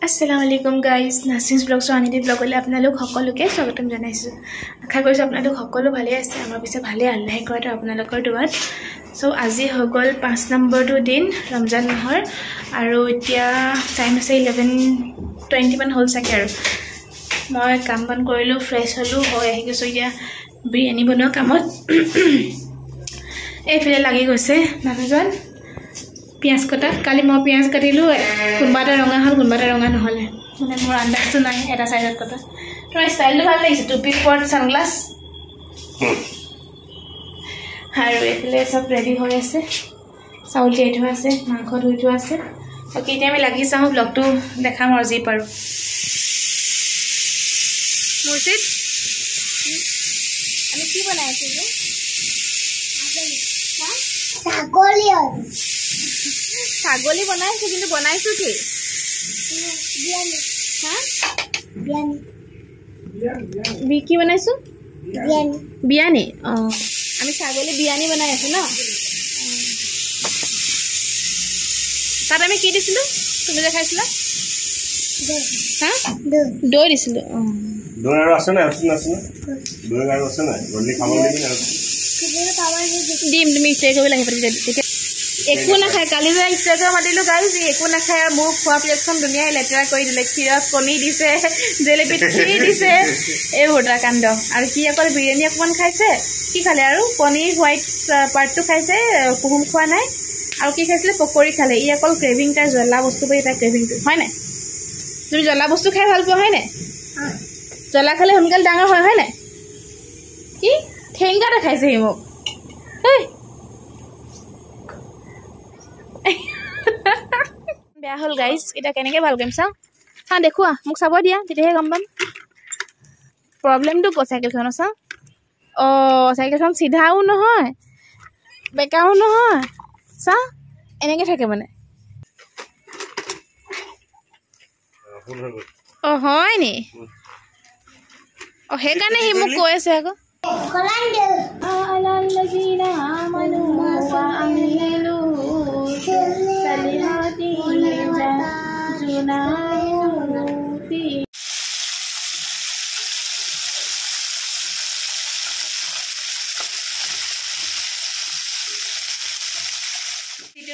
Assalamu alaikum guys, Nasin's Vlogs or Anidhi Vlog le apnalok hokoloke swagotam janaisu. Akha koisu apnalok hokolo bhale ase, amar pise bhale Allah koy to apnalokor duat. So aji hogol 5 number to din Ramzan mahor aru etia time ase 11:20 man hol sake aru. Moi kam ban korilu fresh holu hoy ahi geso etia biryani bonwa kamot. Ei file lagi goise nanujan পিয়াজ কটা কালি মই পিয়াজ কাটিলো কোনবাটা ৰঙা হল কোনবাটা ৰঙা নহলে মানে মোৰ আন্দাজটো নাই এটা সাইজত কটা তোমাৰ ষ্টাইলটো ভাল লাগিছে টুপি পট সানগ্লাস আৰু এফালে সব ৰেডি হৈ আছে চাউল তিয়াই থোৱা আছে মাংস ধুই থোৱা আছে ওকে এতিয়া আমি লাগি চাওঁ ব্লগটো দেখাম আৰু যি পাৰো মুৰ্শিদ আমি কি বনাইছো যে ছাগলী বনাইছো কিন্তু বনাইছো কি বিয়ানি হ্যাঁ বিয়ানি কি বনাইছো বিয়ানি বিয়ানি আমি ছাগলী বিয়ানি বনাই আছো না তাত আমি কি দিছিলো তুমি দেখাইছিলা হ্যাঁ দৈ দিছিলো দৈ আৰু আছে না আছে না দৈ আৰু আছে না গলি খাব লাগি না ডিম তুমি ষ্টে কৰিব লাগিব তেতিয়া একো না খায় কালি যে ইষ্টাগ্ৰাম মাতিলো গাইজ একো না খায় মোক খোৱা প্লেটখন ধুনীয়াই লেতেৰা কৰি দিলে ক্ষীৰত কণী দিছে জেলেপীত খীৰ দিছে এই ভোটা কাণ্ড আৰু কি অকল বিৰিয়ানী অকমান খাইছে কি খালে আৰু পনীৰ হোৱাইট পাৰ্টটো খাইছে কুহুম খোৱা নাই আৰু কি খাইছিলে পকৰি খালে ই অকল ক্ৰেভিং তাৰ জ্বলা বস্তু পাই তাৰ ক্ৰেভিংটো হয় নাই তুমি জ্বলা বস্তু খাই ভাল পোৱা হয় নাই জ্বলা খালে সোনকালে ডাঙৰ হয় নাই কি ঠেংগা দেখাইছে সি মোক বেয়া হল গাইজ এটা কেনেকে ভাল কৰিম চাওঁ হা দেখুৱা মোক চাব দিয়া তেতিয়াহে গম পাম প্ৰব্লেমটো ক চাইকেলখন চাওঁ চাইকেলখন চিধাও নহয় বেকাও নহয় চাওঁ এনেকে থাকে মানে হয় নি সেইকাৰণে সি মোক কৈ আছে আকৌ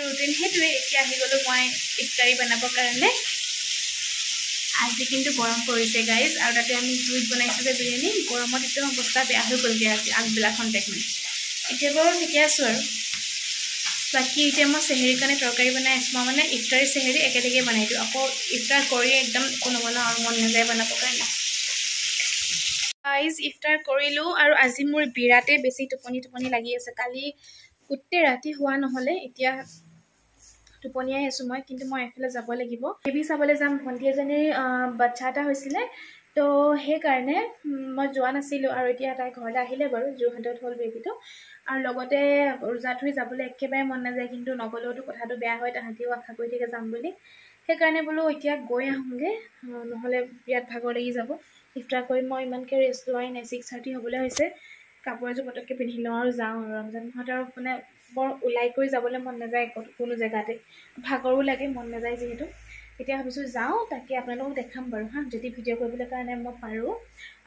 ৰুটিন সেইটোৱে এতিয়া আহি গ'লো মই ইফতাৰী বনাবৰ কাৰণে আজি কিন্তু গৰম পৰিছে গাইজ আৰু তাতে আমি জুইত বনাইছোঁ যে বিৰিয়ানী গৰমত একদম অৱস্থা বেয়া হৈ গ'লগৈ আজি আগবেলা খন্তেক মানে এতিয়া বাৰু ঠিকে আছোঁ আৰু বাকী এতিয়া মই চেহেৰিৰ কাৰণে তৰকাৰী বনাই আছোঁ মই মানে ইফতাৰী চেহেৰি একেলগে বনাই দিওঁ আকৌ ইফতাৰ কৰি একদম কোনো বনাওঁ আৰু মন নাযায় বনাবৰ কাৰণে গাইজ ইফতাৰ কৰিলোঁ আৰু আজি মোৰ বিৰাটে বেছি টোপনি লাগি আছে কালি গোটেই ৰাতি হোৱা নহ'লে এতিয়া টোপনিয়াই আছোঁ মই কিন্তু মই এফালে যাব লাগিব বেবী চাবলৈ যাম ভণ্টি এজনীৰ বাচ্চা এটা হৈছিলে তো সেইকাৰণে মই যোৱা নাছিলোঁ আৰু এতিয়া তাই ঘৰলৈ আহিলে বাৰু যোৰহাটত হ'ল বেবীটো আৰু লগতে ৰোজা থৈ যাবলৈ একেবাৰে মন নাযায় কিন্তু নগ'লেওতো কথাটো বেয়া হয় তাহাঁতিও আশা কৰি থাকে যাম বুলি সেইকাৰণে বোলো এতিয়া গৈ আহোঁগৈ নহ'লে বিৰাট ভাগৰ লাগি যাব ইফতাৰ কৰি মই ইমানকৈ ৰেষ্ট লোৱাই নাই 6:30 হ'বলৈ হৈছে কাপোৰ এযোৰ পটককৈ পিন্ধি লওঁ আৰু যাওঁ আৰু ৰমজান মাহত আৰু মানে বৰ ওলাই কৰি যাবলৈ মন নাযায় কোনো জেগাতে ভাগৰো লাগে মন নাযায় যিহেতু এতিয়া ভাবিছোঁ যাওঁ তাকে আপোনালোকক দেখাম বাৰু হা যদি ভিডিঅ' কৰিবলৈ কাৰণে মই পাৰোঁ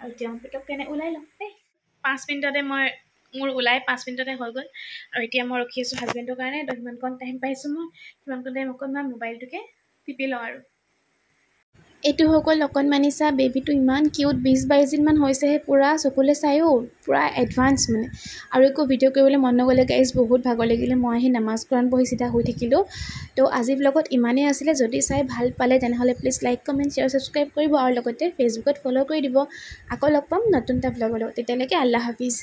আৰু এতিয়া পটককৈ ওলাই লওঁ দেই 5 মিনিটতে মই মোৰ ওলাই 5 মিনিটতে হৈ গ'ল আৰু এতিয়া মই ৰখি আছোঁ হাজবেণ্ডৰ কাৰণে তো সিমানকণ টাইম পাইছোঁ মই সিমানকণ টাইম অকণমান মোবাইলটোকে টিপি লওঁ আৰু এইটো হৈ গ'ল অকণমানি চা বেবীটো ইমান কিউট 20-22 দিনমান হৈছেহে পূৰা চকুলে চায়ো পূৰা এডভান্স মানে আৰু একো ভিডিঅ' কৰিবলৈ মন নগ'লে গাইজ বহুত ভাগৰ লাগিলে মই আহি নামাজ কোৰাণ পঢ়ি চিধা হৈ থাকিলোঁ তো আজি ব্লগত ইমানেই আছিলে যদি চাই ভাল পালে তেনেহ'লে please like comment share subscribe কৰিব আৰু লগতে ফেচবুকত ফ'ল' কৰি দিব আকৌ লগ পাম নতুন এটা ব্লগৰ লগত তেতিয়ালৈকে আল্লাহ হাফিজ